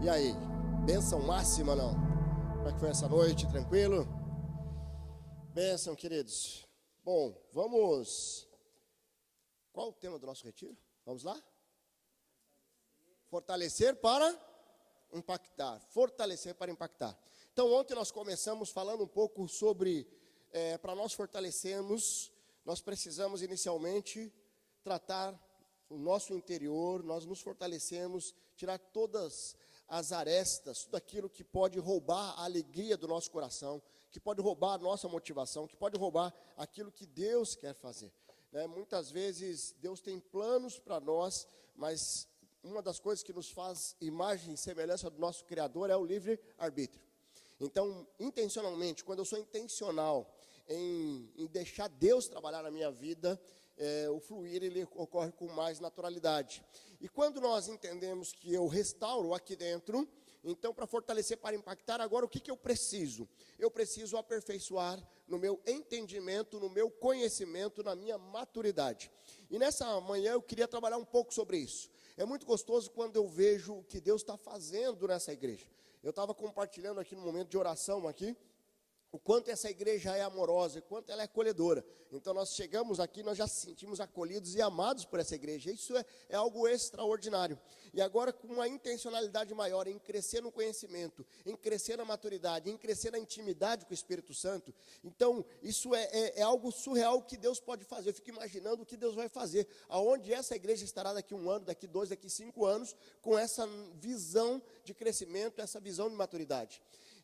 E aí, bênção máxima não? Como é que foi essa noite? Tranquilo? Bênção, queridos. Bom, vamos... Qual o tema do nosso retiro? Vamos lá? Fortalecer para impactar. Fortalecer para impactar. Então, ontem nós começamos falando um pouco sobre... para nós fortalecermos, nós precisamos inicialmente tratar o nosso interior, nós nos fortalecemos, tirar todas as arestas, tudo aquilo que pode roubar a alegria do nosso coração, que pode roubar a nossa motivação, que pode roubar aquilo que Deus quer fazer. Muitas vezes Deus tem planos para nós, mas uma das coisas que nos faz imagem e semelhança do nosso Criador é o livre-arbítrio. Então, intencionalmente, quando eu sou intencional em deixar Deus trabalhar na minha vida, o fluir ele ocorre com mais naturalidade. E quando nós entendemos que eu restauro aqui dentro, então para fortalecer, para impactar, agora o que eu preciso? Eu preciso aperfeiçoar no meu entendimento, no meu conhecimento, na minha maturidade. E nessa manhã eu queria trabalhar um pouco sobre isso. É muito gostoso quando eu vejo o que Deus está fazendo nessa igreja. Eu estava compartilhando aqui no momento de oração aqui, o quanto essa igreja é amorosa, o quanto ela é acolhedora. Então nós chegamos aqui, nós já nos sentimos acolhidos e amados por essa igreja. Isso é algo extraordinário. E agora com uma intencionalidade maior em crescer no conhecimento, em crescer na maturidade, em crescer na intimidade com o Espírito Santo. Então isso é algo surreal que Deus pode fazer. Eu fico imaginando o que Deus vai fazer. Aonde essa igreja estará daqui 1 ano, daqui 2, daqui 5 anos, com essa visão de crescimento, essa visão de maturidade.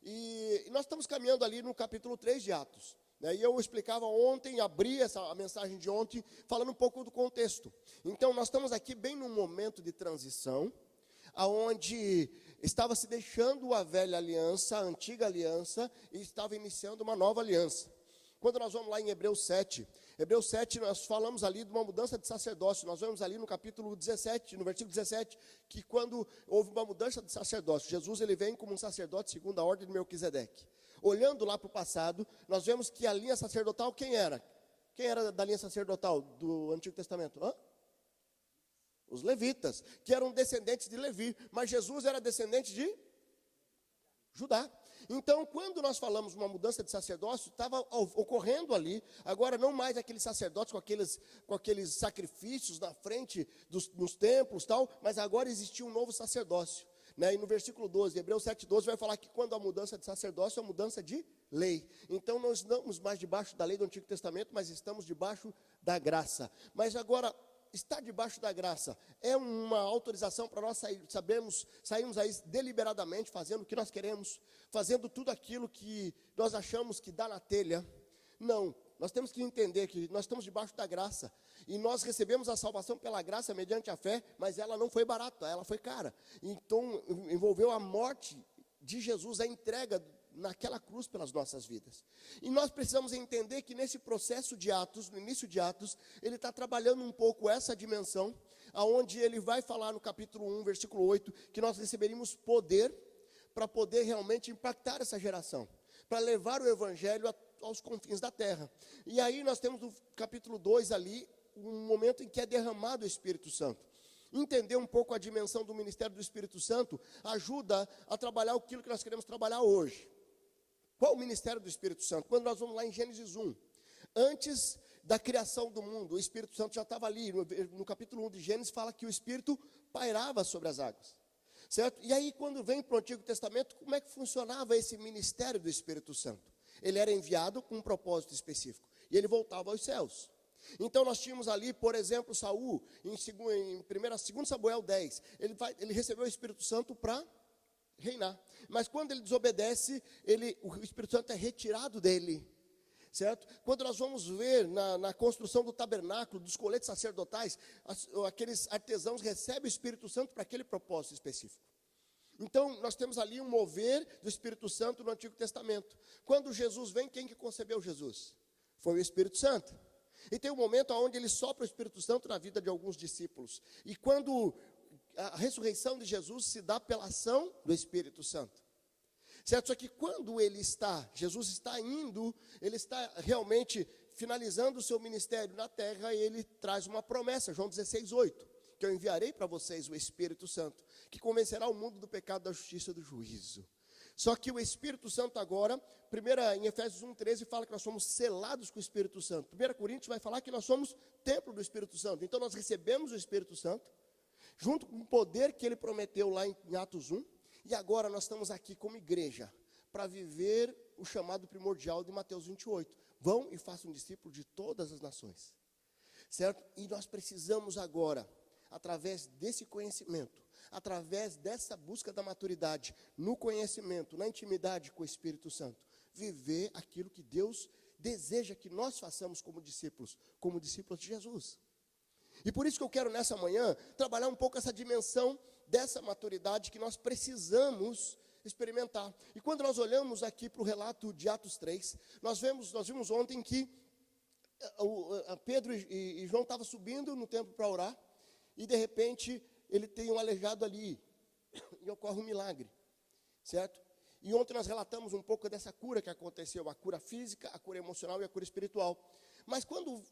E nós estamos caminhando ali no capítulo 3 de Atos. E eu explicava ontem, abri a mensagem de ontem, falando um pouco do contexto. Então, nós estamos aqui bem num momento de transição, onde estava se deixando a velha aliança, a antiga aliança, e estava iniciando uma nova aliança. Quando nós vamos lá em Hebreus 7, nós falamos ali de uma mudança de sacerdócio. Nós vemos ali no capítulo 17, no versículo 17, que quando houve uma mudança de sacerdócio, Jesus ele vem como um sacerdote segundo a ordem de Melquisedeque. Olhando lá para o passado, nós vemos que a linha sacerdotal, quem era? Quem era da linha sacerdotal do Antigo Testamento? Os levitas, que eram descendentes de Levi. Mas Jesus era descendente de Judá. Então, quando nós falamos uma mudança de sacerdócio, estava ocorrendo ali, agora não mais aqueles sacerdotes com aqueles sacrifícios na frente dos templos, tal, mas agora existia um novo sacerdócio. E no versículo 12, Hebreus 7,12, vai falar que quando a mudança de sacerdócio é uma mudança de lei. Então, nós não estamos mais debaixo da lei do Antigo Testamento, mas estamos debaixo da graça. Mas agora, estar debaixo da graça é uma autorização para nós sairmos aí deliberadamente, fazendo o que nós queremos, fazendo tudo aquilo que nós achamos que dá na telha. Não, nós temos que entender que nós estamos debaixo da graça, e nós recebemos a salvação pela graça mediante a fé, mas ela não foi barata, ela foi cara. Então envolveu a morte de Jesus, a entrega naquela cruz pelas nossas vidas. E nós precisamos entender que nesse processo de Atos, no início de Atos, ele está trabalhando um pouco essa dimensão, aonde ele vai falar no capítulo 1, versículo 8, que nós receberíamos poder para poder realmente impactar essa geração, para levar o evangelho aos confins da terra. E aí nós temos no capítulo 2 ali, um momento em que é derramado o Espírito Santo. Entender um pouco a dimensão do ministério do Espírito Santo ajuda a trabalhar aquilo que nós queremos trabalhar hoje. Qual o ministério do Espírito Santo? Quando nós vamos lá em Gênesis 1, antes da criação do mundo, o Espírito Santo já estava ali. No capítulo 1 de Gênesis fala que o Espírito pairava sobre as águas, certo? E aí quando vem para o Antigo Testamento, como é que funcionava esse ministério do Espírito Santo? Ele era enviado com um propósito específico, e ele voltava aos céus. Então nós tínhamos ali, por exemplo, Saul, em 2 Samuel 10, ele recebeu o Espírito Santo para reinar. Mas quando ele desobedece, o Espírito Santo é retirado dele, certo? Quando nós vamos ver na construção do tabernáculo, dos coletes sacerdotais, aqueles artesãos recebem o Espírito Santo para aquele propósito específico. Então nós temos ali um mover do Espírito Santo no Antigo Testamento. Quando Jesus vem, quem que concebeu Jesus? Foi o Espírito Santo. E tem um momento onde ele sopra o Espírito Santo na vida de alguns discípulos. E quando a ressurreição de Jesus se dá pela ação do Espírito Santo, certo? Só que quando Jesus está indo, ele está realmente finalizando o seu ministério na terra, e ele traz uma promessa, João 16:8, que eu enviarei para vocês o Espírito Santo, que convencerá o mundo do pecado, da justiça e do juízo. Só que o Espírito Santo agora, em Efésios 1:13 fala que nós somos selados com o Espírito Santo. 1 Coríntios vai falar que nós somos templo do Espírito Santo. Então nós recebemos o Espírito Santo, junto com o poder que ele prometeu lá em Atos 1. E agora nós estamos aqui como igreja, para viver o chamado primordial de Mateus 28. Vão e façam discípulos de todas as nações. Certo? E nós precisamos agora, através desse conhecimento, através dessa busca da maturidade, no conhecimento, na intimidade com o Espírito Santo, viver aquilo que Deus deseja que nós façamos como discípulos de Jesus. E por isso que eu quero nessa manhã trabalhar um pouco essa dimensão dessa maturidade que nós precisamos experimentar. E quando nós olhamos aqui para o relato de Atos 3, nós vimos ontem que Pedro e João estavam subindo no templo para orar, e de repente ele tem um aleijado ali, e ocorre um milagre, certo? E ontem nós relatamos um pouco dessa cura que aconteceu, a cura física, a cura emocional e a cura espiritual. Mas quando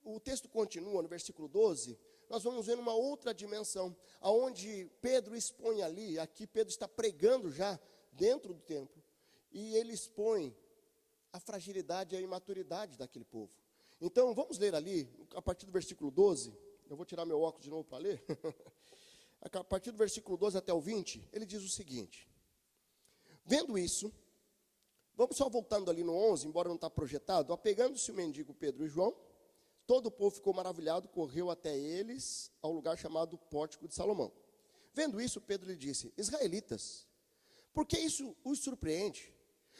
o texto continua no versículo 12, nós vamos ver uma outra dimensão, aonde Pedro expõe ali, aqui Pedro está pregando já dentro do templo, e ele expõe a fragilidade e a imaturidade daquele povo. Então vamos ler ali, a partir do versículo 12, eu vou tirar meu óculos de novo para ler, a partir do versículo 12 até o 20, ele diz o seguinte: vendo isso, vamos só voltando ali no 11, embora não está projetado, apegando-se o mendigo Pedro e João, todo o povo ficou maravilhado, correu até eles, ao lugar chamado Pórtico de Salomão. Vendo isso, Pedro lhe disse: israelitas, por que isso os surpreende?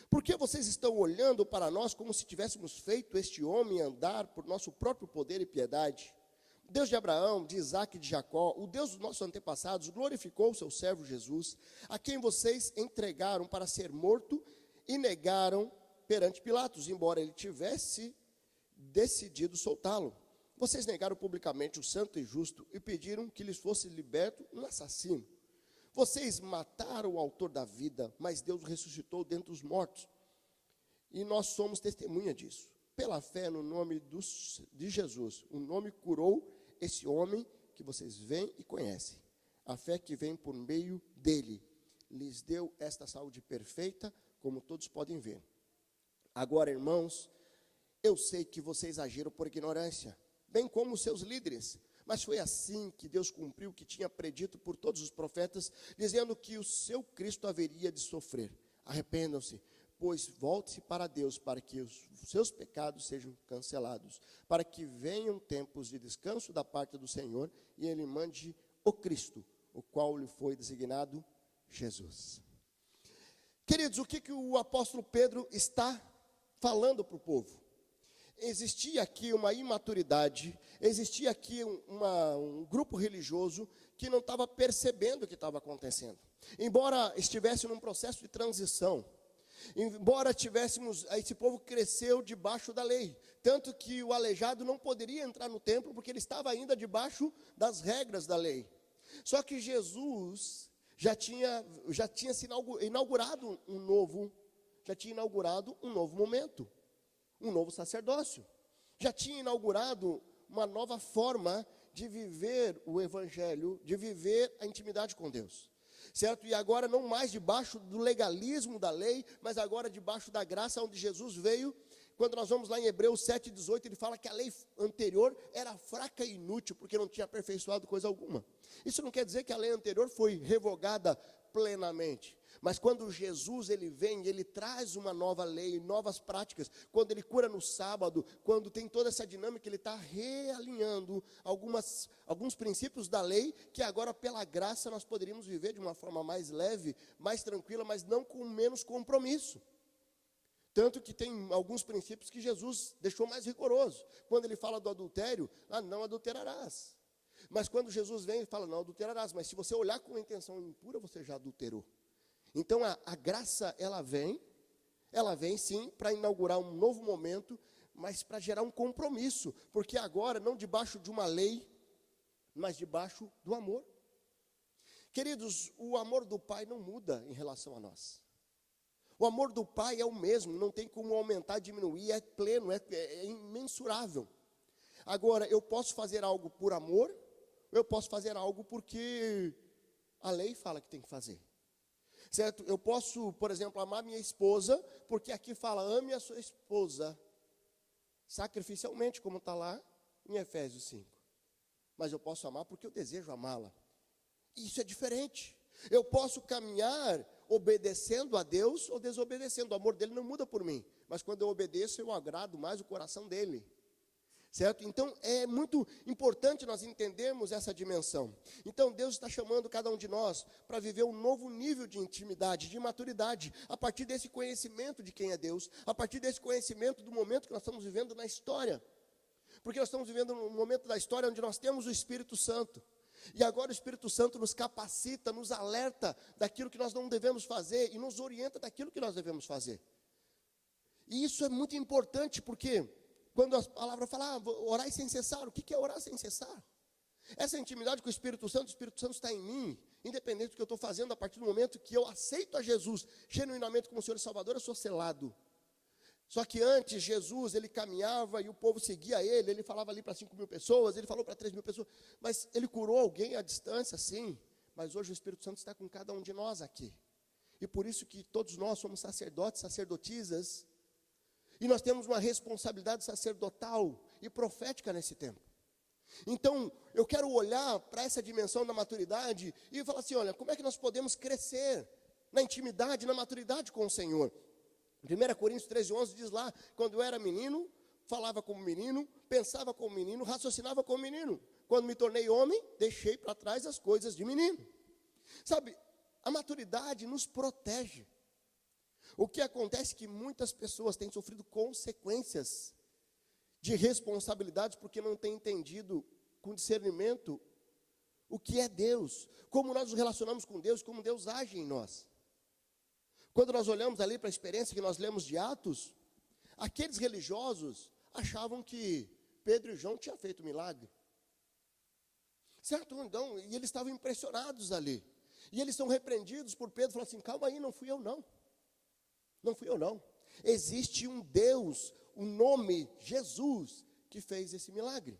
Por que vocês estão olhando para nós como se tivéssemos feito este homem andar por nosso próprio poder e piedade? O Deus de Abraão, de Isaque e de Jacó, o Deus dos nossos antepassados, glorificou o seu servo Jesus, a quem vocês entregaram para ser morto e negaram perante Pilatos, embora ele tivesse decidido soltá-lo. Vocês negaram publicamente o santo e justo e pediram que lhes fosse liberto um assassino. Vocês mataram o autor da vida, mas Deus o ressuscitou dentre os mortos. E nós somos testemunha disso. Pela fé no nome de Jesus, o nome curou esse homem que vocês veem e conhecem. A fé que vem por meio dele lhes deu esta saúde perfeita, como todos podem ver. Agora, irmãos, eu sei que vocês agiram por ignorância, bem como os seus líderes, mas foi assim que Deus cumpriu o que tinha predito por todos os profetas, dizendo que o seu Cristo haveria de sofrer. Arrependam-se, pois volte-se para Deus, para que os seus pecados sejam cancelados, para que venham tempos de descanso da parte do Senhor, e Ele mande o Cristo, o qual lhe foi designado Jesus. Queridos, o que o apóstolo Pedro está falando para o povo? Existia aqui uma imaturidade, existia aqui um grupo religioso que não estava percebendo o que estava acontecendo. Embora estivesse num processo de transição, embora esse povo cresceu debaixo da lei, tanto que o aleijado não poderia entrar no templo porque ele estava ainda debaixo das regras da lei. Só que Jesus já tinha inaugurado um novo momento. Um novo sacerdócio, já tinha inaugurado uma nova forma de viver o evangelho, de viver a intimidade com Deus, certo? E agora não mais debaixo do legalismo da lei, mas agora debaixo da graça, onde Jesus veio. Quando nós vamos lá em Hebreus 7,18, ele fala que a lei anterior era fraca e inútil, porque não tinha aperfeiçoado coisa alguma. Isso não quer dizer que a lei anterior foi revogada plenamente, mas quando Jesus ele vem, ele traz uma nova lei, novas práticas. Quando ele cura no sábado, quando tem toda essa dinâmica, ele está realinhando alguns princípios da lei, que agora pela graça nós poderíamos viver de uma forma mais leve, mais tranquila, mas não com menos compromisso. Tanto que tem alguns princípios que Jesus deixou mais rigoroso. Quando ele fala do adultério, não adulterarás. Mas quando Jesus vem, ele fala, não adulterarás. Mas se você olhar com uma intenção impura, você já adulterou. Então a graça, ela vem sim para inaugurar um novo momento, mas para gerar um compromisso. Porque agora, não debaixo de uma lei, mas debaixo do amor. Queridos, o amor do Pai não muda em relação a nós. O amor do Pai é o mesmo, não tem como aumentar, diminuir, é pleno, é imensurável. Agora, eu posso fazer algo por amor, eu posso fazer algo porque a lei fala que tem que fazer. Certo? Eu posso, por exemplo, amar minha esposa, porque aqui fala, ame a sua esposa sacrificialmente, como está lá em Efésios 5. Mas eu posso amar porque eu desejo amá-la. Isso é diferente. Eu posso caminhar obedecendo a Deus ou desobedecendo. O amor dele não muda por mim. Mas quando eu obedeço, eu agrado mais o coração dele. Certo? Então, é muito importante nós entendermos essa dimensão. Então, Deus está chamando cada um de nós para viver um novo nível de intimidade, de maturidade, a partir desse conhecimento de quem é Deus, a partir desse conhecimento do momento que nós estamos vivendo na história. Porque nós estamos vivendo um momento da história onde nós temos o Espírito Santo. E agora o Espírito Santo nos capacita, nos alerta daquilo que nós não devemos fazer e nos orienta daquilo que nós devemos fazer. E isso é muito importante porque quando a palavra fala, orar sem cessar, o que é orar sem cessar? Essa intimidade com o Espírito Santo está em mim, independente do que eu estou fazendo, a partir do momento que eu aceito a Jesus genuinamente como Senhor e Salvador, eu sou selado. Só que antes, Jesus, ele caminhava e o povo seguia ele falava ali para 5.000 pessoas, ele falou para 3.000 pessoas, mas ele curou alguém à distância, sim, mas hoje o Espírito Santo está com cada um de nós aqui. E por isso que todos nós somos sacerdotes, sacerdotisas, e nós temos uma responsabilidade sacerdotal e profética nesse tempo. Então, eu quero olhar para essa dimensão da maturidade e falar assim, olha, como é que nós podemos crescer na intimidade, na maturidade com o Senhor? 1 Coríntios 13:11 diz lá, quando eu era menino, falava como menino, pensava como menino, raciocinava como menino. Quando me tornei homem, deixei para trás as coisas de menino. Sabe, a maturidade nos protege. O que acontece é que muitas pessoas têm sofrido consequências de responsabilidades porque não têm entendido com discernimento o que é Deus, como nós nos relacionamos com Deus, como Deus age em nós. Quando nós olhamos ali para a experiência que nós lemos de Atos, aqueles religiosos achavam que Pedro e João tinham feito milagre. Certo? Então, e eles estavam impressionados ali. E eles são repreendidos por Pedro, falam assim, calma aí, não fui eu não. Não fui eu não. Existe um Deus, o nome Jesus, que fez esse milagre.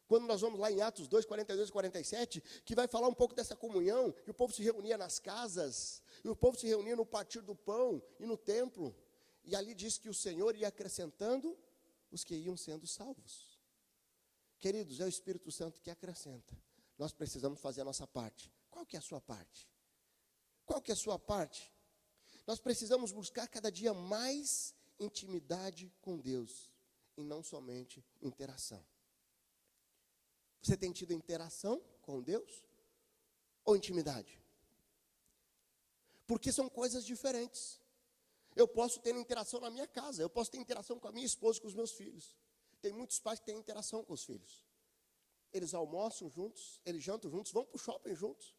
Quando nós vamos lá em Atos 2, 42 e 47, que vai falar um pouco dessa comunhão, que o povo se reunia nas casas, e o povo se reunia no partir do pão e no templo, e ali diz que o Senhor ia acrescentando os que iam sendo salvos. Queridos, é o Espírito Santo que acrescenta. Nós precisamos fazer a nossa parte. Qual que é a sua parte? Qual que é a sua parte? Nós precisamos buscar cada dia mais intimidade com Deus, e não somente interação. Você tem tido interação com Deus ou intimidade? Porque são coisas diferentes. Eu posso ter interação na minha casa, eu posso ter interação com a minha esposa, com os meus filhos. Tem muitos pais que têm interação com os filhos. Eles almoçam juntos, eles jantam juntos, vão para o shopping juntos.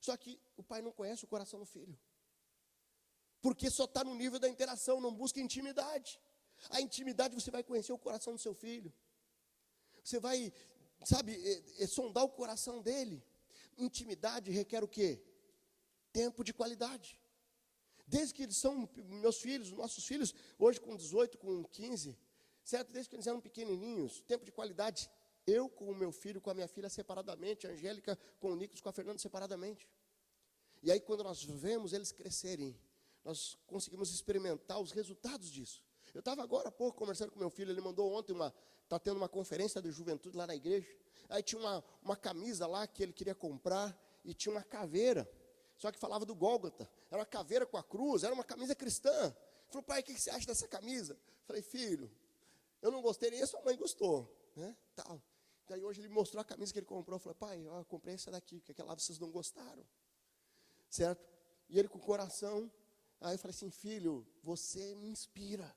Só que o pai não conhece o coração do filho. Porque só está no nível da interação, não busca intimidade. A intimidade você vai conhecer o coração do seu filho. Você vai, sondar o coração dele. Intimidade requer o quê? Tempo de qualidade. Desde que eles são meus filhos, nossos filhos, hoje com 18, com 15, certo? Desde que eles eram pequenininhos, tempo de qualidade. Eu com o meu filho, com a minha filha separadamente, a Angélica com o Nicolas, com a Fernanda separadamente. E aí quando nós vemos eles crescerem, nós conseguimos experimentar os resultados disso. Eu estava agora há pouco conversando com meu filho, ele mandou ontem está tendo uma conferência de juventude lá na igreja. Aí tinha uma camisa lá que ele queria comprar e tinha uma caveira. Só que falava do Gólgota. Era uma caveira com a cruz, era uma camisa cristã. Ele falou, pai, o que você acha dessa camisa? Eu falei, filho, eu não gostei, nem a sua mãe gostou. Né? Tal. Daí hoje ele mostrou a camisa que ele comprou. Eu falei, pai, eu comprei essa daqui, porque aquela lá vocês não gostaram. Certo? E ele com o coração. Aí eu falei assim, filho, você me inspira.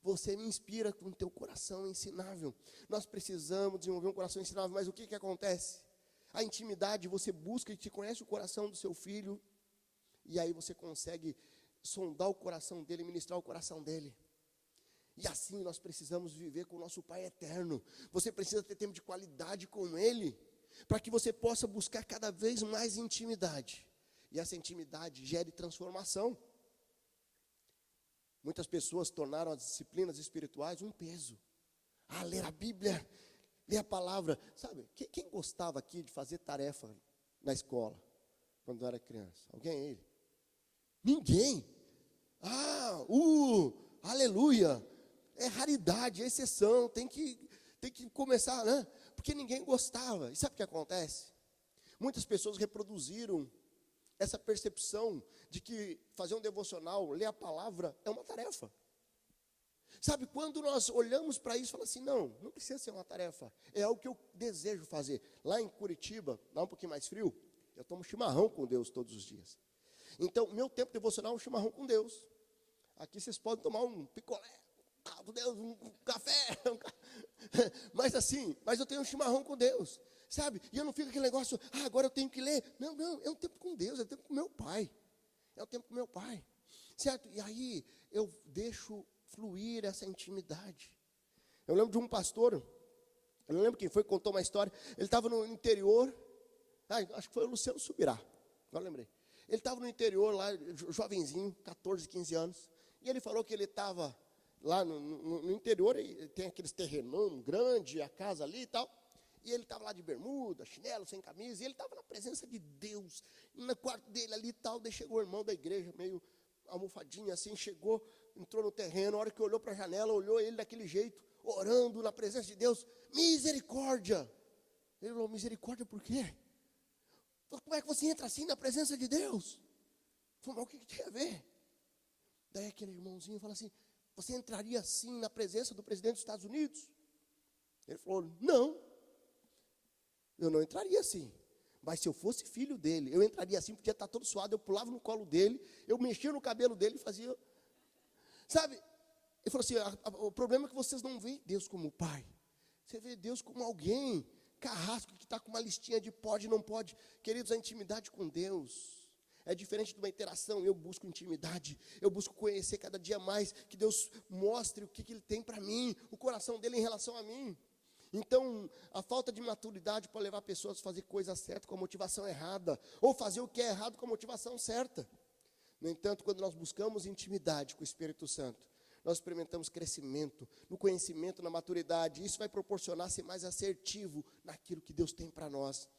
Você me inspira com o teu coração ensinável. Nós precisamos desenvolver um coração ensinável, mas o que acontece? A intimidade, você busca e te conhece o coração do seu filho, e aí você consegue sondar o coração dele, ministrar o coração dele. E assim nós precisamos viver com o nosso Pai eterno. Você precisa ter tempo de qualidade com Ele, para que você possa buscar cada vez mais intimidade. E essa intimidade gere transformação. Muitas pessoas tornaram as disciplinas espirituais um peso. Ler a Bíblia, ler a palavra. Sabe, quem gostava aqui de fazer tarefa na escola, quando era criança? Alguém aí? Ninguém. Aleluia. É raridade, é exceção, tem que começar, né? Porque ninguém gostava. E sabe o que acontece? Muitas pessoas reproduziram essa percepção de que fazer um devocional, ler a palavra, é uma tarefa. Sabe, quando nós olhamos para isso, falamos assim, não precisa ser uma tarefa, é algo que eu desejo fazer. Lá em Curitiba, lá um pouquinho mais frio, eu tomo chimarrão com Deus todos os dias. Então, meu tempo devocional é um chimarrão com Deus. Aqui vocês podem tomar um picolé, um café, mas eu tenho um chimarrão com Deus, sabe? E eu não fico aquele negócio, agora eu tenho que ler. Não, é um tempo com Deus, é um tempo com meu Pai. É um tempo com meu Pai, certo? E aí eu deixo fluir essa intimidade. Eu lembro de um pastor, eu não lembro quem foi, contou uma história. Ele estava no interior, acho que foi o Luciano Subirá, agora lembrei. Ele estava no interior lá, jovenzinho, 14, 15 anos, e ele falou que ele estava lá no interior, e tem aqueles terrenão grande, a casa ali e tal, e ele estava lá de bermuda, chinelo, sem camisa, e ele estava na presença de Deus, no quarto dele ali e tal. Daí chegou o irmão da igreja, meio almofadinho assim, chegou, entrou no terreno, a hora que olhou para a janela, olhou ele daquele jeito, orando na presença de Deus, misericórdia. Ele falou, misericórdia por quê? Como é que você entra assim na presença de Deus? Falei, mas o que tem a ver? Daí aquele irmãozinho fala assim, você entraria assim na presença do presidente dos Estados Unidos? Ele falou, não, eu não entraria assim. Mas se eu fosse filho dele, eu entraria assim, podia estar todo suado, eu pulava no colo dele, eu mexia no cabelo dele e fazia, sabe? Ele falou assim, o problema é que vocês não veem Deus como pai. Você vê Deus como alguém carrasco que está com uma listinha de pode e não pode. Queridos, a intimidade com Deus é diferente de uma interação. Eu busco intimidade, eu busco conhecer cada dia mais, que Deus mostre o que Ele tem para mim, o coração dele em relação a mim. Então, a falta de maturidade pode levar pessoas a fazer coisa certa com a motivação errada, ou fazer o que é errado com a motivação certa. No entanto, quando nós buscamos intimidade com o Espírito Santo, nós experimentamos crescimento no conhecimento, na maturidade. Isso vai proporcionar ser mais assertivo naquilo que Deus tem para nós.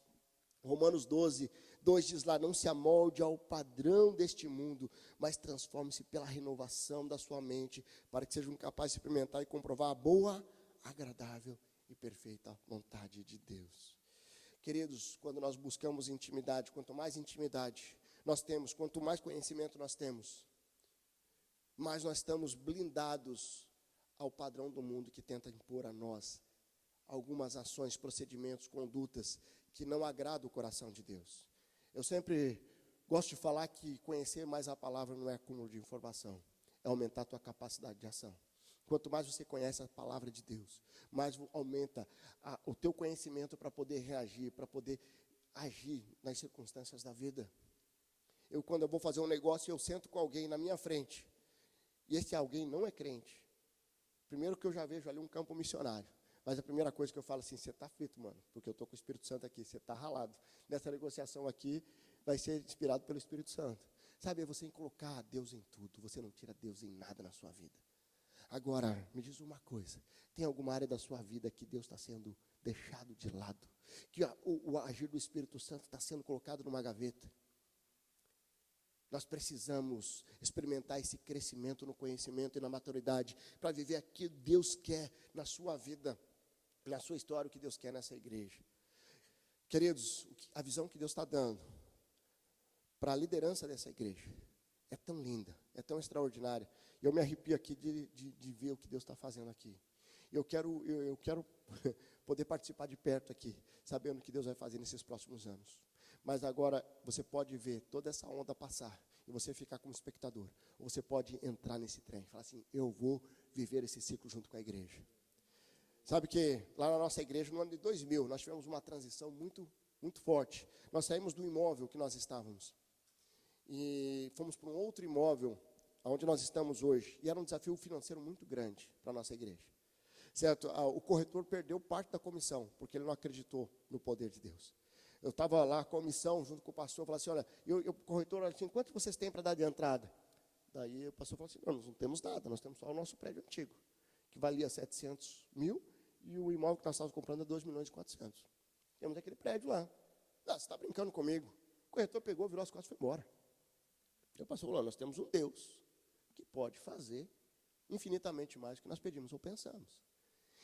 Romanos 12, 2 diz lá, não se amolde ao padrão deste mundo, mas transforme-se pela renovação da sua mente, para que sejam capazes de experimentar e comprovar a boa, agradável e perfeita vontade de Deus. Queridos, quando nós buscamos intimidade, quanto mais intimidade nós temos, quanto mais conhecimento nós temos, mais nós estamos blindados ao padrão do mundo que tenta impor a nós algumas ações, procedimentos, condutas que não agradam o coração de Deus. Eu sempre gosto de falar que conhecer mais a palavra não é acúmulo de informação, é aumentar a tua capacidade de ação. Quanto mais você conhece a palavra de Deus, mais aumenta o teu conhecimento para poder reagir, para poder agir nas circunstâncias da vida. Quando eu vou fazer um negócio, eu sento com alguém na minha frente, e esse alguém não é crente. Primeiro que eu já vejo ali um campo missionário. Mas a primeira coisa que eu falo assim, você está frito, mano, porque eu estou com o Espírito Santo aqui, você está ralado. Nessa negociação aqui, vai ser inspirado pelo Espírito Santo. Sabe, é você colocar Deus em tudo, você não tira Deus em nada na sua vida. Agora, me diz uma coisa, tem alguma área da sua vida que Deus está sendo deixado de lado? Que o agir do Espírito Santo está sendo colocado numa gaveta? Nós precisamos experimentar esse crescimento no conhecimento e na maturidade para viver aquilo que Deus quer na sua vida, na sua história, o que Deus quer nessa igreja. Queridos, a visão que Deus está dando para a liderança dessa igreja é tão linda, é tão extraordinária. Eu me arrepio aqui de ver o que Deus está fazendo aqui. Eu quero poder participar de perto aqui, sabendo o que Deus vai fazer nesses próximos anos. Mas agora você pode ver toda essa onda passar e você ficar como espectador. Ou você pode entrar nesse trem e falar assim, eu vou viver esse ciclo junto com a igreja. Sabe que lá na nossa igreja, no ano de 2000, nós tivemos uma transição muito, muito forte. Nós saímos do imóvel que nós estávamos e fomos para um outro imóvel, onde nós estamos hoje. E era um desafio financeiro muito grande para a nossa igreja. Certo? O corretor perdeu parte da comissão, porque ele não acreditou no poder de Deus. Eu estava lá, comissão, junto com o pastor, falei assim, olha, o corretor, assim, quanto vocês têm para dar de entrada? Daí o pastor falou assim, não, nós não temos nada, nós temos só o nosso prédio antigo, que valia 700 mil, e o imóvel que nós estávamos comprando é 2.400.000. Temos aquele prédio lá. Você está brincando comigo? O corretor pegou, virou as costas e foi embora. Eu passou lá, nós temos um Deus que pode fazer infinitamente mais do que nós pedimos ou pensamos.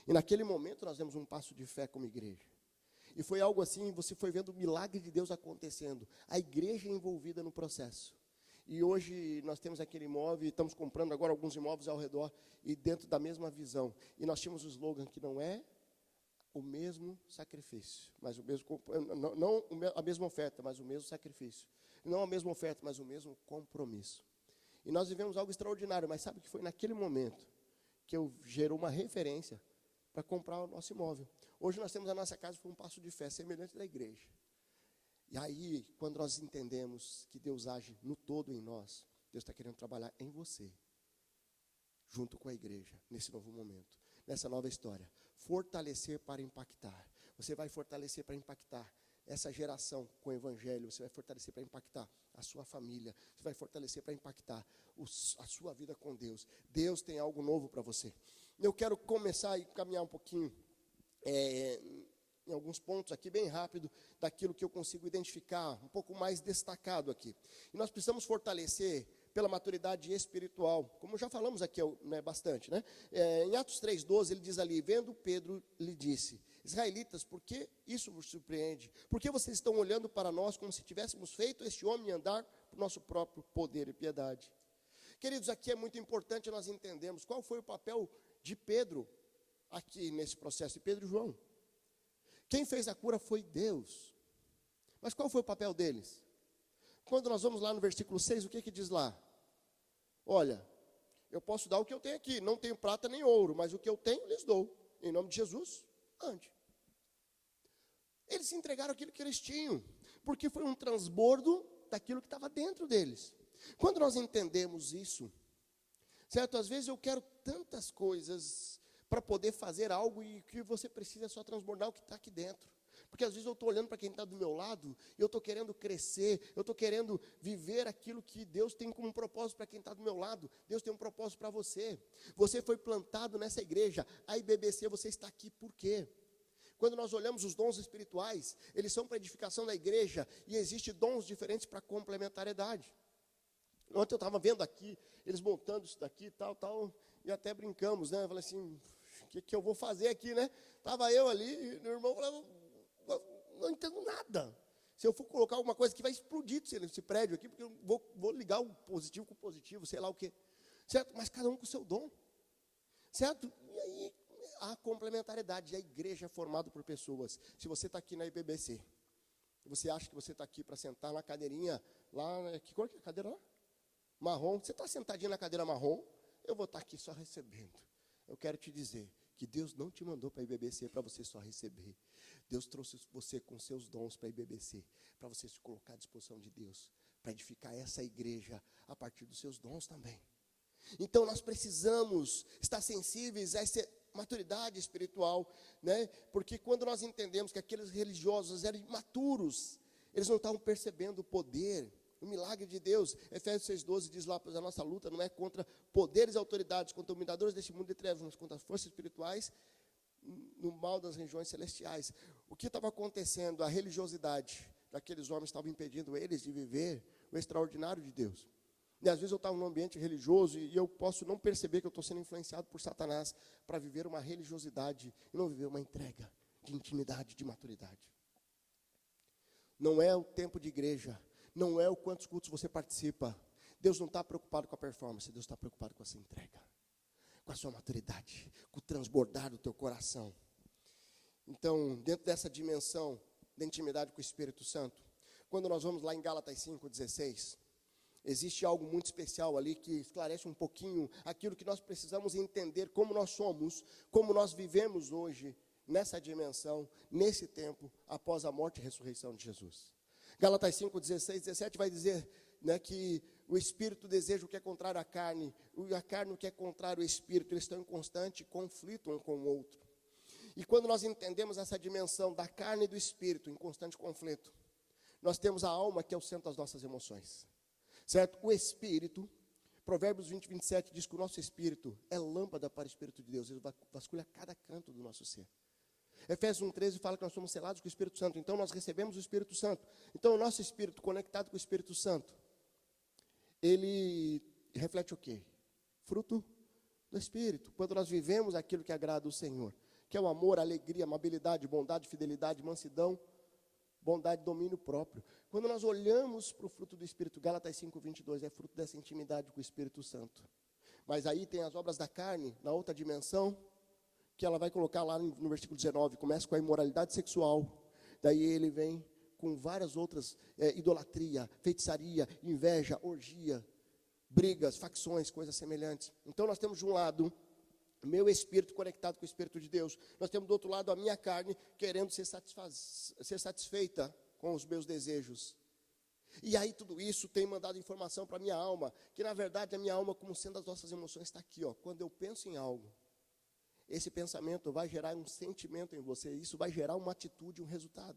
E naquele momento nós demos um passo de fé como igreja. E foi algo assim, você foi vendo o milagre de Deus acontecendo. A igreja envolvida no processo. E hoje nós temos aquele imóvel, e estamos comprando agora alguns imóveis ao redor, e dentro da mesma visão. E nós tínhamos o slogan que não é o mesmo sacrifício, mas o mesmo, não a mesma oferta, mas o mesmo sacrifício. Não a mesma oferta, mas o mesmo compromisso. E nós vivemos algo extraordinário, mas sabe que foi naquele momento que eu gerou uma referência para comprar o nosso imóvel. Hoje nós temos a nossa casa, foi um passo de fé semelhante da igreja. E aí, quando nós entendemos que Deus age no todo em nós, Deus está querendo trabalhar em você, junto com a igreja, nesse novo momento, nessa nova história. Fortalecer para impactar. Você vai fortalecer para impactar essa geração com o evangelho, você vai fortalecer para impactar a sua família, você vai fortalecer para impactar a sua vida com Deus. Deus tem algo novo para você. Eu quero começar e caminhar um pouquinho em alguns pontos aqui, bem rápido, daquilo que eu consigo identificar, um pouco mais destacado aqui. E nós precisamos fortalecer pela maturidade espiritual, como já falamos aqui bastante, né? Em Atos 3,12, ele diz ali, vendo Pedro, lhe disse, israelitas, por que isso vos surpreende? Por que vocês estão olhando para nós como se tivéssemos feito este homem andar por nosso próprio poder e piedade? Queridos, aqui é muito importante nós entendermos qual foi o papel de Pedro aqui nesse processo, de Pedro e João. Quem fez a cura foi Deus. Mas qual foi o papel deles? Quando nós vamos lá no versículo 6, o que diz lá? Olha, eu posso dar o que eu tenho aqui, não tenho prata nem ouro, mas o que eu tenho lhes dou. Em nome de Jesus, ande. Eles entregaram aquilo que eles tinham, porque foi um transbordo daquilo que estava dentro deles. Quando nós entendemos isso, certo? Às vezes eu quero tantas coisas para poder fazer algo e que você precisa só transbordar o que está aqui dentro. Porque às vezes eu estou olhando para quem está do meu lado e eu estou querendo crescer, eu estou querendo viver aquilo que Deus tem como um propósito para quem está do meu lado. Deus tem um propósito para você. Você foi plantado nessa igreja, a IBBC, você está aqui por quê? Quando nós olhamos os dons espirituais, eles são para edificação da igreja e existem dons diferentes para complementariedade. Ontem eu estava vendo aqui, eles montando isso daqui, tal, e até brincamos, né? Eu falei assim, o que eu vou fazer aqui, né? Estava eu ali, e meu irmão falava, não entendo nada. Se eu for colocar alguma coisa que vai explodir esse prédio aqui, porque eu vou ligar o positivo com o positivo, sei lá o quê. Certo? Mas cada um com o seu dom. Certo? E aí, a complementariedade. A igreja é formada por pessoas. Se você está aqui na IBBC, você acha que você está aqui para sentar na cadeirinha, lá, que cor que é a cadeira lá? Marrom. Você está sentadinho na cadeira marrom, eu vou estar aqui só recebendo. Eu quero te dizer que Deus não te mandou para a IBBC para você só receber. Deus trouxe você com seus dons para a IBBC, para você se colocar à disposição de Deus, para edificar essa igreja a partir dos seus dons também. Então nós precisamos estar sensíveis a essa maturidade espiritual, né? Porque quando nós entendemos que aqueles religiosos eram imaturos, eles não estavam percebendo o poder, o milagre de Deus. Efésios 6,12 diz lá, pois a nossa luta não é contra poderes e autoridades, contra dominadores deste mundo de trevas, mas contra as forças espirituais no mal das regiões celestiais. O que estava acontecendo? A religiosidade daqueles homens estava impedindo eles de viver o extraordinário de Deus. E às vezes eu estava num ambiente religioso e eu posso não perceber que eu estou sendo influenciado por Satanás para viver uma religiosidade e não viver uma entrega de intimidade, de maturidade. Não é o tempo de igreja, não é o quantos cultos você participa. Deus não está preocupado com a performance, Deus está preocupado com essa entrega, com a sua maturidade, com o transbordar do teu coração. Então, dentro dessa dimensão da intimidade com o Espírito Santo, quando nós vamos lá em Gálatas 5,16, existe algo muito especial ali que esclarece um pouquinho aquilo que nós precisamos entender, como nós somos, como nós vivemos hoje, nessa dimensão, nesse tempo, após a morte e ressurreição de Jesus. Gálatas 5,16, 17 vai dizer, né, que o Espírito deseja o que é contrário à carne, e a carne o que é contrário ao Espírito, eles estão em constante conflito um com o outro. E quando nós entendemos essa dimensão da carne e do Espírito em constante conflito, nós temos a alma que é o centro das nossas emoções. Certo? O Espírito, Provérbios 20, 27 diz que o nosso espírito é lâmpada para o Espírito de Deus. Ele vasculha cada canto do nosso ser. Efésios 1,13 fala que nós somos selados com o Espírito Santo. Então nós recebemos o Espírito Santo. Então o nosso espírito conectado com o Espírito Santo, ele reflete o quê? Fruto do Espírito. Quando nós vivemos aquilo que agrada o Senhor, que é o amor, a alegria, a amabilidade, bondade, fidelidade, mansidão, bondade, domínio próprio. Quando nós olhamos para o fruto do Espírito, Gálatas 5:22, é fruto dessa intimidade com o Espírito Santo. Mas aí tem as obras da carne, na outra dimensão, que ela vai colocar lá no versículo 19, começa com a imoralidade sexual, daí ele vem com várias outras, idolatria, feitiçaria, inveja, orgia, brigas, facções, coisas semelhantes. Então nós temos de um lado meu espírito conectado com o Espírito de Deus, nós temos do outro lado a minha carne querendo ser satisfeita com os meus desejos. E aí tudo isso tem mandado informação para a minha alma, que na verdade a minha alma, como sendo as nossas emoções, está aqui, ó. Quando eu penso em algo, esse pensamento vai gerar um sentimento em você, isso vai gerar uma atitude, um resultado.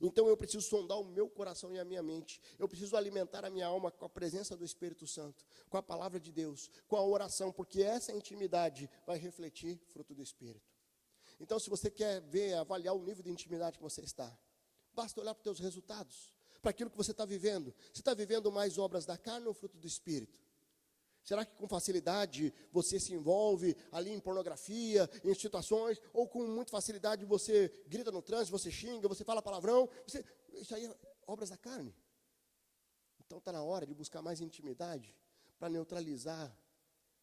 Então eu preciso sondar o meu coração e a minha mente, eu preciso alimentar a minha alma com a presença do Espírito Santo, com a palavra de Deus, com a oração, porque essa intimidade vai refletir fruto do Espírito. Então se você quer ver, avaliar o nível de intimidade que você está, basta olhar para os teus resultados, para aquilo que você está vivendo. Você está vivendo mais obras da carne ou fruto do Espírito? Será que com facilidade você se envolve ali em pornografia, em situações, ou com muita facilidade você grita no trânsito, você xinga, você fala palavrão? Isso aí é obras da carne. Então está na hora de buscar mais intimidade para neutralizar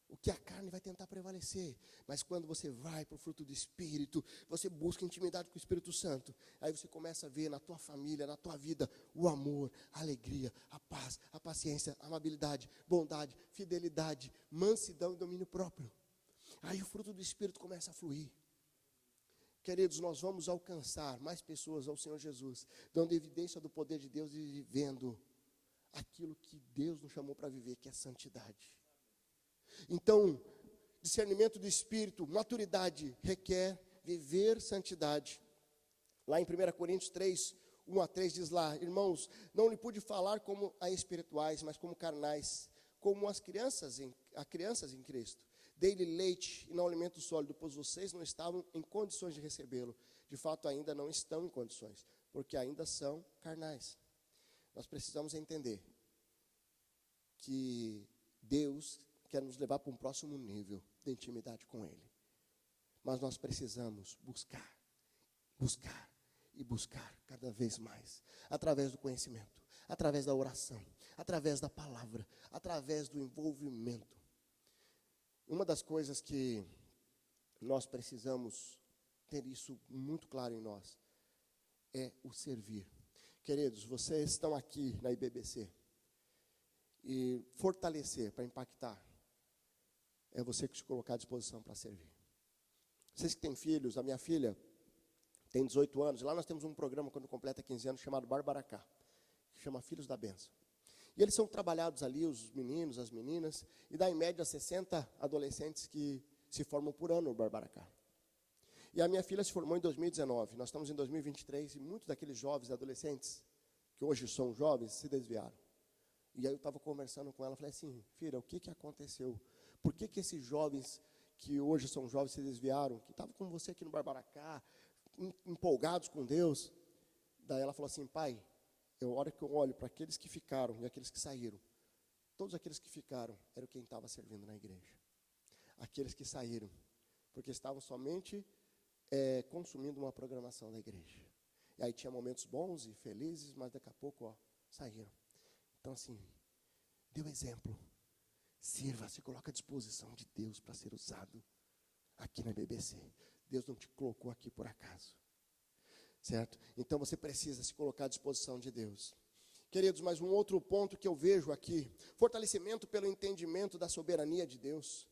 o que a carne vai tentar prevalecer. Mas quando você vai para o fruto do Espírito, você busca intimidade com o Espírito Santo, aí você começa a ver na tua família, na tua vida, o amor, a alegria, a paz, a paciência, a amabilidade, bondade, fidelidade, mansidão e domínio próprio. Aí o fruto do Espírito começa a fluir. Queridos, nós vamos alcançar mais pessoas ao Senhor Jesus, dando evidência do poder de Deus e vivendo aquilo que Deus nos chamou para viver, que é santidade. Então, discernimento do Espírito, maturidade, requer viver santidade. Lá em 1 Coríntios 3, 1-3 diz lá: irmãos, não lhe pude falar como a espirituais, mas como carnais, como as crianças em Cristo. Dei-lhe leite e não alimento sólido, pois vocês não estavam em condições de recebê-lo. De fato, ainda não estão em condições, porque ainda são carnais. Nós precisamos entender que Deus quer nos levar para um próximo nível de intimidade com Ele. Mas nós precisamos buscar e buscar cada vez mais, através do conhecimento, através da oração, através da palavra, através do envolvimento. Uma das coisas que nós precisamos ter isso muito claro em nós é o servir. Queridos, vocês estão aqui na IBBC e fortalecer para impactar é você que se colocar à disposição para servir. Vocês que têm filhos, a minha filha tem 18 anos, e lá nós temos um programa quando completa 15 anos chamado Barbaracá, que chama Filhos da Bênção. E eles são trabalhados ali, os meninos, as meninas, e dá em média 60 adolescentes que se formam por ano no Barbaracá. E a minha filha se formou em 2019, nós estamos em 2023, e muitos daqueles jovens adolescentes, que hoje são jovens, se desviaram. E aí eu estava conversando com ela, falei assim: filha, o que aconteceu? Por que esses jovens, que hoje são jovens, se desviaram, que estavam com você aqui no Barbaracá, empolgados com Deus? Daí ela falou assim: pai, a hora que eu olho para aqueles que ficaram e aqueles que saíram, todos aqueles que ficaram eram quem estava servindo na igreja. Aqueles que saíram, porque estavam somente consumindo uma programação da igreja. E aí tinha momentos bons e felizes, mas daqui a pouco, saíram. Então assim, dê o exemplo. Sirva, se coloca à disposição de Deus para ser usado aqui na BBC. Deus não te colocou aqui por acaso. Certo? Então você precisa se colocar à disposição de Deus. Queridos, mas um outro ponto que eu vejo aqui, fortalecimento pelo entendimento da soberania de Deus.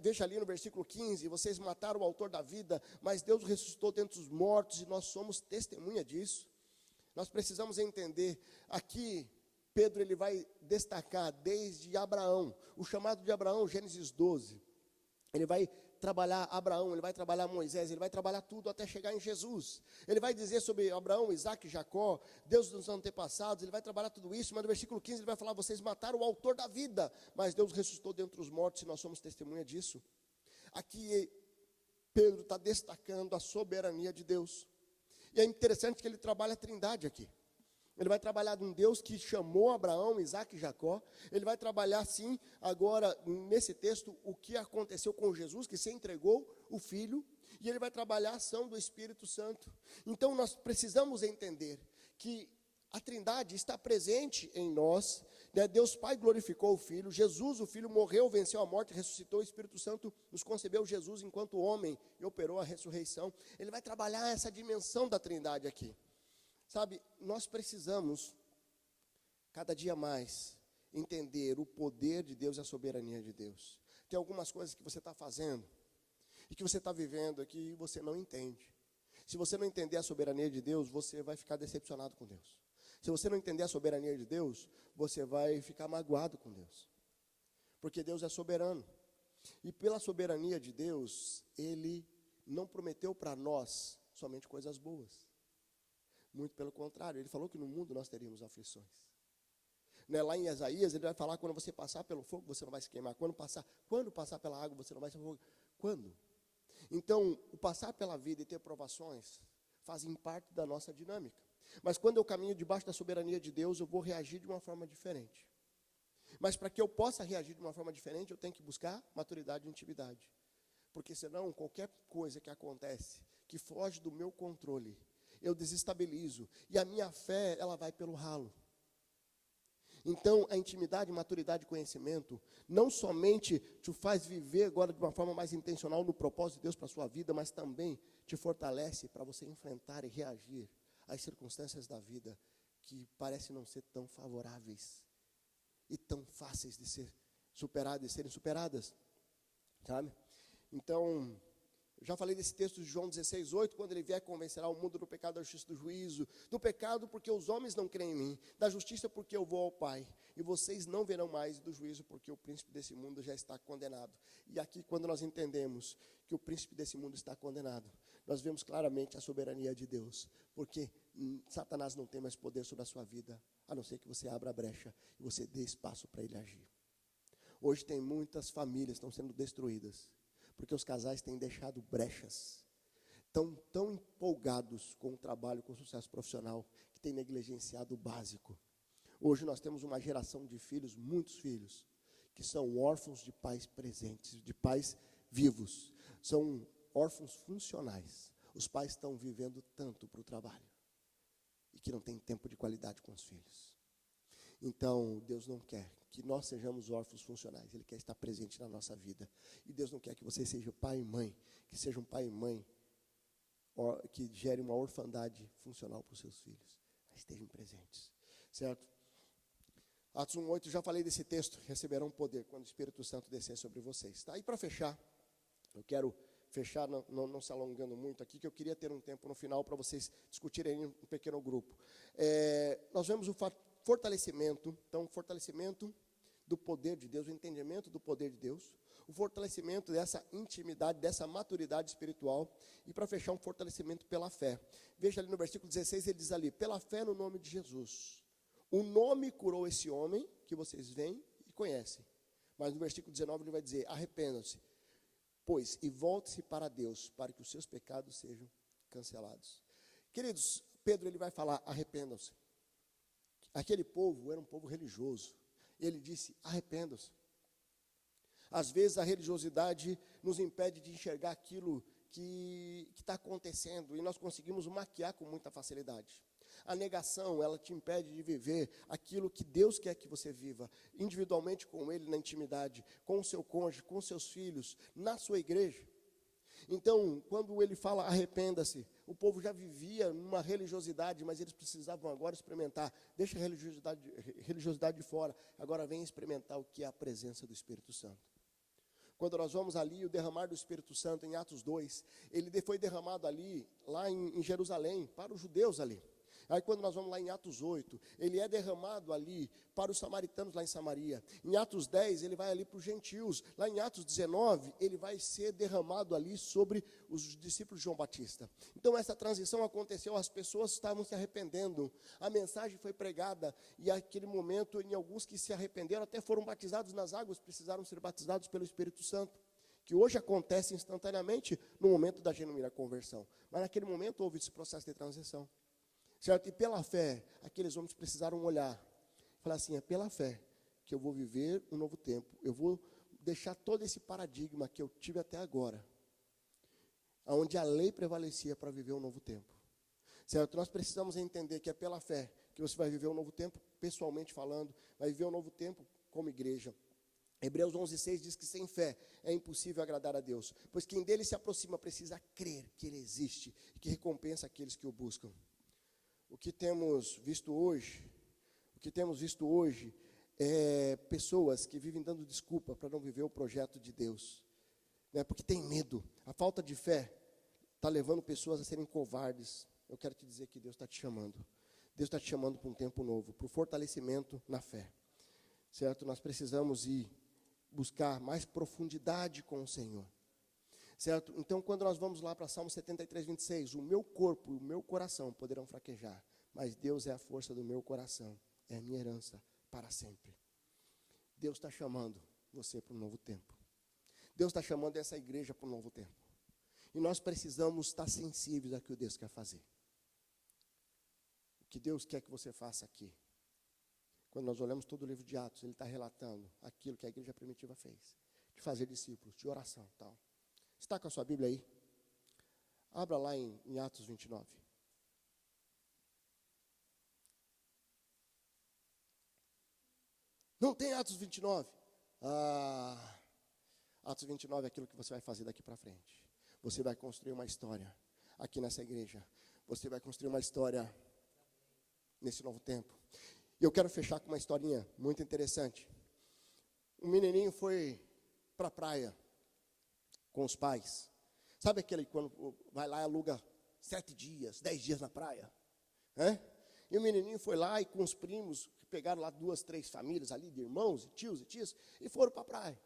Veja ali no versículo 15, vocês mataram o autor da vida, mas Deus o ressuscitou dentre os mortos e nós somos testemunha disso. Nós precisamos entender, aqui Pedro ele vai destacar desde Abraão, o chamado de Abraão, Gênesis 12. Ele vai trabalhar Abraão, ele vai trabalhar Moisés, ele vai trabalhar tudo até chegar em Jesus. Ele vai dizer sobre Abraão, Isaac e Jacó, Deus dos antepassados, ele vai trabalhar tudo isso, mas no versículo 15 ele vai falar, vocês mataram o autor da vida, mas Deus ressuscitou dentre os mortos e nós somos testemunha disso. Aqui Pedro está destacando a soberania de Deus. E é interessante que ele trabalha a trindade aqui. Ele vai trabalhar de um Deus que chamou Abraão, Isaac e Jacó. Ele vai trabalhar, sim, agora, nesse texto, o que aconteceu com Jesus, que se entregou o Filho. E ele vai trabalhar a ação do Espírito Santo. Então, nós precisamos entender que a trindade está presente em nós. Né? Deus Pai glorificou o Filho. Jesus, o Filho, morreu, venceu a morte, ressuscitou. O Espírito Santo nos concebeu Jesus enquanto homem e operou a ressurreição. Ele vai trabalhar essa dimensão da trindade aqui. Sabe, nós precisamos, cada dia mais, entender o poder de Deus e a soberania de Deus. Tem algumas coisas que você está fazendo e que você está vivendo aqui e você não entende. Se você não entender a soberania de Deus, você vai ficar decepcionado com Deus. Se você não entender a soberania de Deus, você vai ficar magoado com Deus. Porque Deus é soberano. E pela soberania de Deus, Ele não prometeu para nós somente coisas boas. Muito pelo contrário, ele falou que no mundo nós teríamos aflições. Né? Lá em Isaías, ele vai falar, quando você passar pelo fogo, você não vai se queimar. Quando passar pela água, você não vai se afogar. Quando? Então, o passar pela vida e ter provações fazem parte da nossa dinâmica. Mas quando eu caminho debaixo da soberania de Deus, eu vou reagir de uma forma diferente. Mas para que eu possa reagir de uma forma diferente, eu tenho que buscar maturidade e intimidade. Porque senão, qualquer coisa que acontece, que foge do meu controle, eu desestabilizo, e a minha fé, ela vai pelo ralo. Então, a intimidade, maturidade e conhecimento, não somente te faz viver agora de uma forma mais intencional no propósito de Deus para a sua vida, mas também te fortalece para você enfrentar e reagir às circunstâncias da vida que parecem não ser tão favoráveis e tão fáceis de ser superadas e serem superadas, sabe? Então, já falei desse texto de João 16:8, quando ele vier convencerá o mundo do pecado, da justiça e do juízo. Do pecado porque os homens não creem em mim, da justiça porque eu vou ao Pai, e vocês não verão mais, do juízo porque o príncipe desse mundo já está condenado. E aqui, quando nós entendemos que o príncipe desse mundo está condenado, nós vemos claramente a soberania de Deus, porque Satanás não tem mais poder sobre a sua vida, a não ser que você abra a brecha e você dê espaço para ele agir. Hoje tem muitas famílias que estão sendo destruídas, porque os casais têm deixado brechas, estão tão empolgados com o trabalho, com o sucesso profissional, que têm negligenciado o básico. Hoje nós temos uma geração de filhos, muitos filhos, que são órfãos de pais presentes, de pais vivos, são órfãos funcionais. Os pais estão vivendo tanto para o trabalho, e que não tem tempo de qualidade com os filhos. Então, Deus não quer que nós sejamos órfãos funcionais. Ele quer estar presente na nossa vida. E Deus não quer que você seja pai e mãe, que seja um pai e mãe que gere uma orfandade funcional para os seus filhos. Mas estejam presentes, certo? Atos 1:8, já falei desse texto. Receberão poder quando o Espírito Santo descer sobre vocês. Tá? E para fechar, eu quero fechar, não se alongando muito aqui, que eu queria ter um tempo no final para vocês discutirem em um pequeno grupo. Nós vemos o fortalecimento, então, fortalecimento do poder de Deus, o entendimento do poder de Deus, o fortalecimento dessa intimidade, dessa maturidade espiritual, e para fechar, um fortalecimento pela fé. Veja ali no versículo 16, ele diz ali, pela fé no nome de Jesus. O nome curou esse homem, que vocês veem e conhecem. Mas no versículo 19 ele vai dizer, arrependam-se, pois, e volte-se para Deus, para que os seus pecados sejam cancelados. Queridos, Pedro ele vai falar, arrependam-se. Aquele povo era um povo religioso. Ele disse, arrependam-se. Às vezes a religiosidade nos impede de enxergar aquilo que está acontecendo, e nós conseguimos maquiar com muita facilidade. A negação, ela te impede de viver aquilo que Deus quer que você viva, individualmente com Ele, na intimidade, com o seu cônjuge, com seus filhos, na sua igreja. Então, quando ele fala arrependa-se, o povo já vivia numa religiosidade, mas eles precisavam agora experimentar. Deixa a religiosidade de fora, agora vem experimentar o que é a presença do Espírito Santo. Quando nós vamos ali, o derramar do Espírito Santo, em Atos 2, ele foi derramado ali, lá em Jerusalém, para os judeus ali. Aí quando nós vamos lá em Atos 8, ele é derramado ali para os samaritanos lá em Samaria. Em Atos 10, ele vai ali para os gentios. Lá em Atos 19, ele vai ser derramado ali sobre os discípulos de João Batista. Então essa transição aconteceu, as pessoas estavam se arrependendo. A mensagem foi pregada e naquele momento, em alguns que se arrependeram, até foram batizados nas águas, precisaram ser batizados pelo Espírito Santo, que hoje acontece instantaneamente no momento da genuína conversão. Mas naquele momento houve esse processo de transição. Certo? E pela fé, aqueles homens precisaram olhar, falar assim, é pela fé que eu vou viver um novo tempo, eu vou deixar todo esse paradigma que eu tive até agora, onde a lei prevalecia para viver um novo tempo. Certo? Nós precisamos entender que é pela fé que você vai viver um novo tempo, pessoalmente falando, vai viver um novo tempo como igreja. Hebreus 11:6 diz que sem fé é impossível agradar a Deus, pois quem dele se aproxima precisa crer que ele existe e que recompensa aqueles que o buscam. O que temos visto hoje é pessoas que vivem dando desculpa para não viver o projeto de Deus, né? Porque tem medo. A falta de fé está levando pessoas a serem covardes. Eu quero te dizer que Deus está te chamando. Deus está te chamando para um tempo novo, para o fortalecimento na fé. Certo? Nós precisamos ir buscar mais profundidade com o Senhor. Certo? Então, quando nós vamos lá para Salmo 73:26, o meu corpo e o meu coração poderão fraquejar, mas Deus é a força do meu coração, é a minha herança para sempre. Deus está chamando você para um novo tempo. Deus está chamando essa igreja para um novo tempo. E nós precisamos estar sensíveis ao que Deus quer fazer. O que Deus quer que você faça aqui. Quando nós olhamos todo o livro de Atos, ele está relatando aquilo que a igreja primitiva fez, de fazer discípulos, de oração e tal. Está com a sua Bíblia aí? Abra lá em Atos 29. Não tem Atos 29? Atos 29 é aquilo que você vai fazer daqui para frente. Você vai construir uma história aqui nessa igreja. Você vai construir uma história nesse novo tempo. E eu quero fechar com uma historinha muito interessante. Um menininho foi para a praia com os pais. Sabe aquele quando vai lá e aluga 7 dias, 10 dias na praia? E o menininho foi lá e com os primos, que pegaram lá 2, 3 famílias ali, de irmãos, tios e tias, e foram para a praia.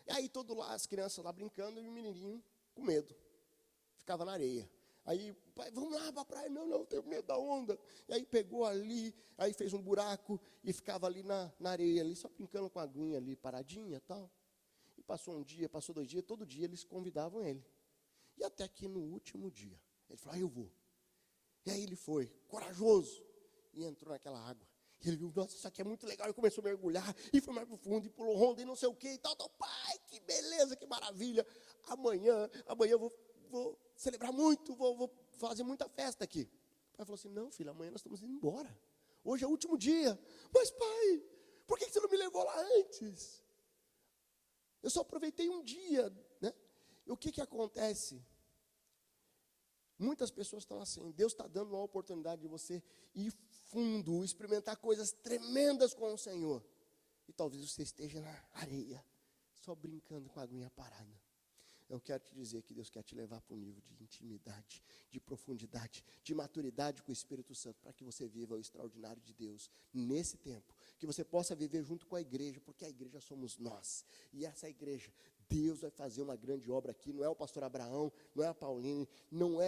E aí todo lá, as crianças lá brincando e o menininho com medo. Ficava na areia. Aí, pai, vamos lá para a praia. Não, tenho medo da onda. E aí pegou ali, aí fez um buraco e ficava ali na areia, ali, só brincando com a aguinha ali, paradinha e tal. E passou um dia, passou 2 dias, todo dia eles convidavam ele. E até que no último dia, ele falou, eu vou. E aí ele foi, corajoso, e entrou naquela água. E ele viu, nossa, isso aqui é muito legal, e começou a mergulhar, e foi mais profundo, e pulou onda, e não sei o que, e tal. Pai, que beleza, que maravilha. Amanhã eu vou celebrar muito, vou fazer muita festa aqui. O pai falou assim, não, filho, amanhã nós estamos indo embora. Hoje é o último dia. Mas, pai, por que você não me levou lá antes? Eu só aproveitei um dia, né? E o que acontece? Muitas pessoas estão assim, Deus está dando uma oportunidade de você ir fundo, experimentar coisas tremendas com o Senhor. E talvez você esteja na areia, só brincando com a aguinha parada. Eu quero te dizer que Deus quer te levar para um nível de intimidade, de profundidade, de maturidade com o Espírito Santo, para que você viva o extraordinário de Deus nesse tempo. Que você possa viver junto com a igreja, porque a igreja somos nós. E essa igreja, Deus vai fazer uma grande obra aqui. Não é o pastor Abraão, não é a Pauline, não,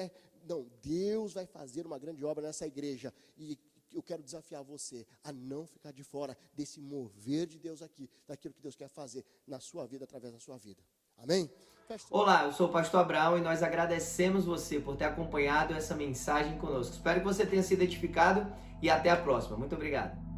Deus vai fazer uma grande obra nessa igreja. E eu quero desafiar você a não ficar de fora desse mover de Deus aqui, daquilo que Deus quer fazer na sua vida, através da sua vida. Amém? Olá, eu sou o pastor Abraão e nós agradecemos você por ter acompanhado essa mensagem conosco. Espero que você tenha sido edificado e até a próxima. Muito obrigado.